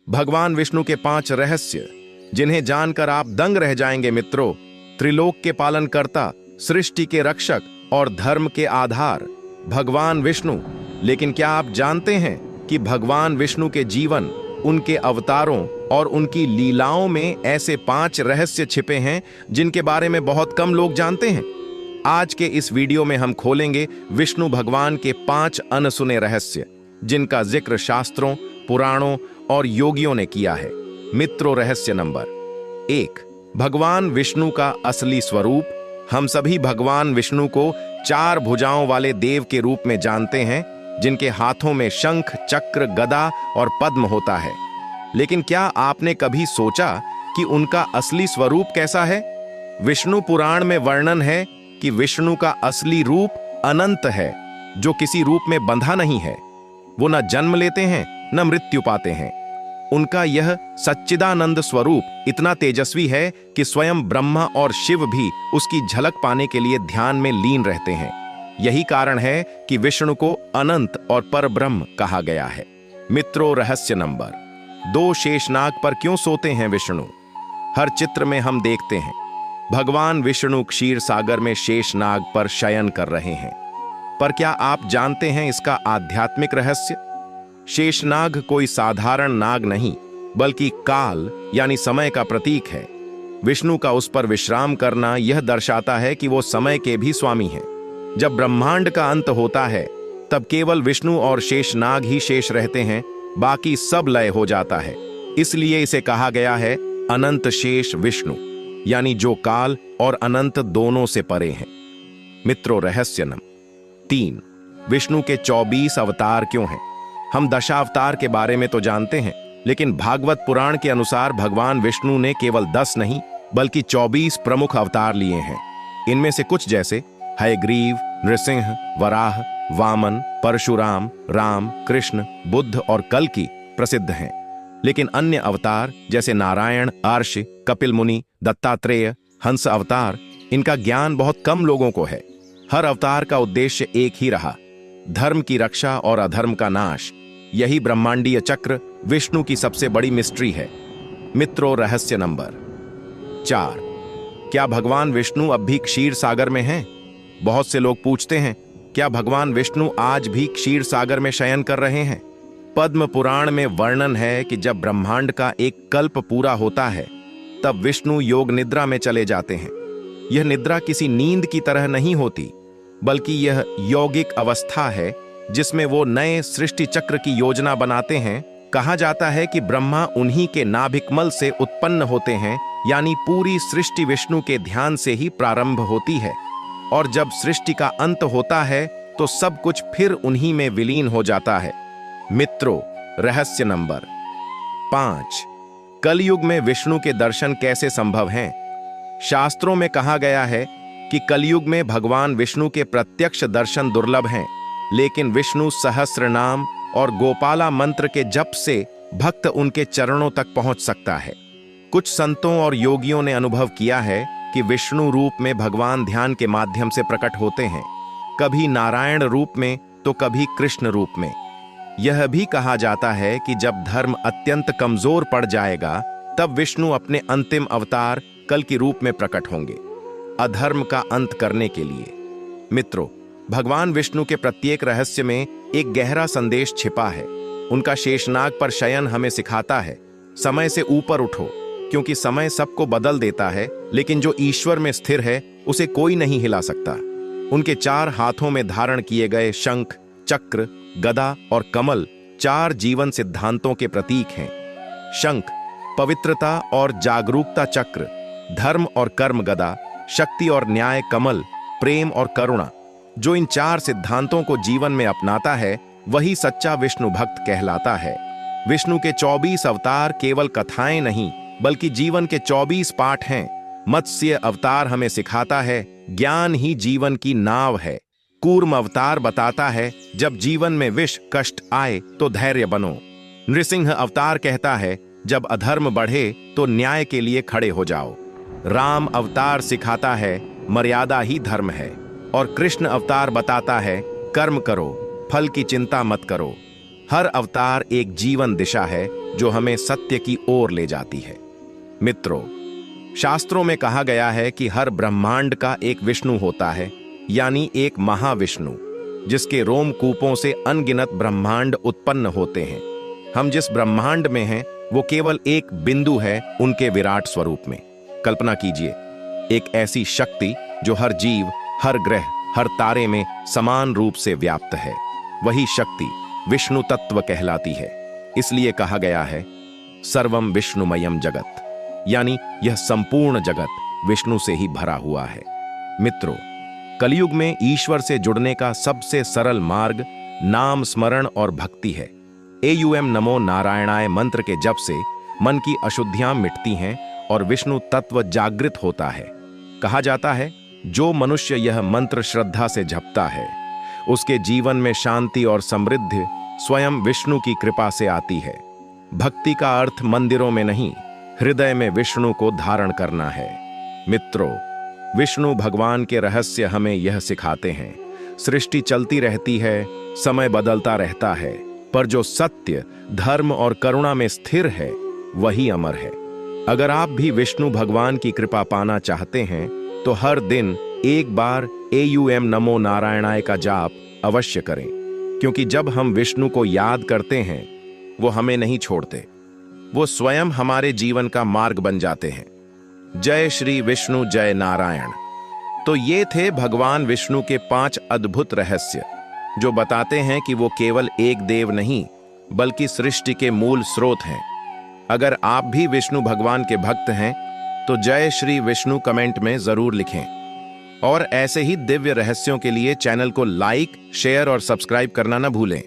भगवान विष्णु के 5 रहस्य जिन्हें जानकर आप दंग रह जाएंगे मित्रों। त्रिलोक के पालनकर्ता, सृष्टि के रक्षक और धर्म के आधार भगवान विष्णु। लेकिन क्या आप जानते हैं कि भगवान विष्णु के जीवन, उनके अवतारों और उनकी लीलाओं में ऐसे 5 रहस्य छिपे हैं जिनके बारे में बहुत कम लोग जानते हैं। आज के इस वीडियो में हम खोलेंगे विष्णु भगवान के 5 अनसुने रहस्य, जिनका जिक्र शास्त्रों, पुराणों और योगियों ने किया है। मित्रों, रहस्य नंबर 1, भगवान विष्णु का असली स्वरूप। हम सभी भगवान विष्णु को 4 भुजाओं वाले देव के रूप में जानते हैं, जिनके हाथों में शंख, चक्र, गदा और पद्म होता है। लेकिन क्या आपने कभी सोचा कि उनका असली स्वरूप कैसा है? विष्णु पुराण में वर्णन है कि विष्णु का असली रूप अनंत है, जो किसी रूप में बंधा नहीं है। वो न जन्म लेते हैं न मृत्यु पाते हैं। उनका यह सच्चिदानंद स्वरूप इतना तेजस्वी है कि स्वयं ब्रह्मा और शिव भी उसकी झलक पाने के लिए ध्यान में लीन रहते हैं। यही कारण है कि विष्णु को अनंत और परब्रह्म कहा गया है। मित्रों, रहस्य नंबर 2, शेषनाग पर क्यों सोते हैं विष्णु? हर चित्र में हम देखते हैं भगवान विष्णु क्षीर सागर में शेषनाग पर शयन कर रहे हैं। पर क्या आप जानते हैं इसका आध्यात्मिक रहस्य? शेषनाग कोई साधारण नाग नहीं, बल्कि काल यानी समय का प्रतीक है। विष्णु का उस पर विश्राम करना यह दर्शाता है कि वो समय के भी स्वामी हैं। जब ब्रह्मांड का अंत होता है, तब केवल विष्णु और शेषनाग ही शेष रहते हैं, बाकी सब लय हो जाता है। इसलिए इसे कहा गया है अनंत शेष विष्णु, यानी जो काल और अनंत दोनों से परे हैं। मित्रों, रहस्य नंबर 3, विष्णु के 24 अवतार क्यों हैं? हम दशावतार के बारे में तो जानते हैं, लेकिन भागवत पुराण के अनुसार भगवान विष्णु ने केवल 10 नहीं, बल्कि 24 प्रमुख अवतार लिए हैं। इनमें से कुछ जैसे हयग्रीव, नृसिंह, वराह, वामन, परशुराम, राम, कृष्ण, बुद्ध और कल्कि प्रसिद्ध हैं। लेकिन अन्य अवतार जैसे नारायण, अर्ष, कपिल मुनि, दत्तात्रेय, हंस अवतार, इनका ज्ञान बहुत कम लोगों को है। हर अवतार का उद्देश्य एक ही रहा, धर्म की रक्षा और अधर्म का नाश। यही ब्रह्मांडीय चक्र विष्णु की सबसे बड़ी मिस्ट्री है। मित्रों, रहस्य नंबर 4, क्या भगवान विष्णु अब भी क्षीर सागर में हैं? बहुत से लोग पूछते हैं, क्या भगवान विष्णु आज भी क्षीर सागर में शयन कर रहे हैं? पद्म पुराण में वर्णन है कि जब ब्रह्मांड का एक कल्प पूरा होता है, तब विष्णु योग निद्रा में चले जाते हैं। यह निद्रा किसी नींद की तरह नहीं होती, बल्कि यह यौगिक अवस्था है जिसमें वो नए सृष्टि चक्र की योजना बनाते हैं। कहा जाता है कि ब्रह्मा उन्हीं के नाभिकमल से उत्पन्न होते हैं, यानी पूरी सृष्टि विष्णु के ध्यान से ही प्रारंभ होती है। और जब सृष्टि का अंत होता है तो सब कुछ फिर उन्हीं में विलीन हो जाता है। मित्रों, रहस्य नंबर 5, कलयुग में विष्णु के दर्शन कैसे संभव हैं? शास्त्रों में कहा गया है कि कलयुग में भगवान विष्णु के प्रत्यक्ष दर्शन दुर्लभ हैं, लेकिन विष्णु सहस्र नाम और गोपाला मंत्र के जप से भक्त उनके चरणों तक पहुंच सकता है। कुछ संतों और योगियों ने अनुभव किया है कि विष्णु रूप में भगवान ध्यान के माध्यम से प्रकट होते हैं, कभी नारायण रूप में तो कभी कृष्ण रूप में। यह भी कहा जाता है कि जब धर्म अत्यंत कमजोर पड़ जाएगा, तब विष्णु अपने अंतिम अवतार कल के रूप में प्रकट होंगे, अधर्म का अंत करने के लिए। मित्रों, भगवान विष्णु के प्रत्येक रहस्य में एक गहरा संदेश छिपा है। उनका शेषनाग पर शयन हमें सिखाता है, समय से ऊपर उठो, क्योंकि समय सबको बदल देता है, लेकिन जो ईश्वर में स्थिर है उसे कोई नहीं हिला सकता। उनके 4 हाथों में धारण किए गए शंख, चक्र, गदा और कमल 4 जीवन सिद्धांतों के प्रतीक हैं। शंख पवित्रता और जागरूकता, चक्र धर्म और कर्म, गदा शक्ति और न्याय, कमल प्रेम और करुणा। जो इन 4 सिद्धांतों को जीवन में अपनाता है, वही सच्चा विष्णु भक्त कहलाता है। विष्णु के 24 अवतार केवल कथाएं नहीं, बल्कि जीवन के 24 पाठ हैं। मत्स्य अवतार हमें सिखाता है ज्ञान ही जीवन की नाव है। कूर्म अवतार बताता है जब जीवन में विष कष्ट आए तो धैर्य बनो। नृसिंह अवतार कहता है जब अधर्म बढ़े तो न्याय के लिए खड़े हो जाओ। राम अवतार सिखाता है मर्यादा ही धर्म है। और कृष्ण अवतार बताता है कर्म करो, फल की चिंता मत करो। हर अवतार एक जीवन दिशा है जो हमें सत्य की ओर ले जाती है। मित्रों, शास्त्रों में कहा गया है कि हर ब्रह्मांड का एक विष्णु होता है, यानी एक महाविष्णु, जिसके रोमकूपों से अनगिनत ब्रह्मांड उत्पन्न होते हैं। हम जिस ब्रह्मांड में हैं वो केवल एक बिंदु है उनके विराट स्वरूप में। कल्पना कीजिए, एक ऐसी शक्ति जो हर जीव, हर ग्रह, हर तारे में समान रूप से व्याप्त है। वही शक्ति विष्णु तत्व कहलाती है। इसलिए कहा गया है सर्वम विष्णुमयम जगत, यानी यह संपूर्ण जगत विष्णु से ही भरा हुआ है। मित्रों, कलयुग में ईश्वर से जुड़ने का सबसे सरल मार्ग नाम स्मरण और भक्ति है। एयूएम नमो नारायणाय मंत्र के जप से मन की अशुद्धियां मिटती हैं और विष्णु तत्व जागृत होता है। कहा जाता है, जो मनुष्य यह मंत्र श्रद्धा से जपता है उसके जीवन में शांति और समृद्धि स्वयं विष्णु की कृपा से आती है। भक्ति का अर्थ मंदिरों में नहीं, हृदय में विष्णु को धारण करना है। मित्रों, विष्णु भगवान के रहस्य हमें यह सिखाते हैं, सृष्टि चलती रहती है, समय बदलता रहता है, पर जो सत्य, धर्म और करुणा में स्थिर है वही अमर है। अगर आप भी विष्णु भगवान की कृपा पाना चाहते हैं तो हर दिन एक बार एयूएम नमो नारायणाय का जाप अवश्य करें, क्योंकि जब हम विष्णु को याद करते हैं वो हमें नहीं छोड़ते, वो स्वयं हमारे जीवन का मार्ग बन जाते हैं। जय श्री विष्णु, जय नारायण। तो ये थे भगवान विष्णु के 5 अद्भुत रहस्य, जो बताते हैं कि वो केवल एक देव नहीं बल्कि सृष्टि के मूल स्रोत हैं। अगर आप भी विष्णु भगवान के भक्त हैं तो जय श्री विष्णु कमेंट में जरूर लिखें। और ऐसे ही दिव्य रहस्यों के लिए चैनल को लाइक, शेयर और सब्सक्राइब करना न भूलें।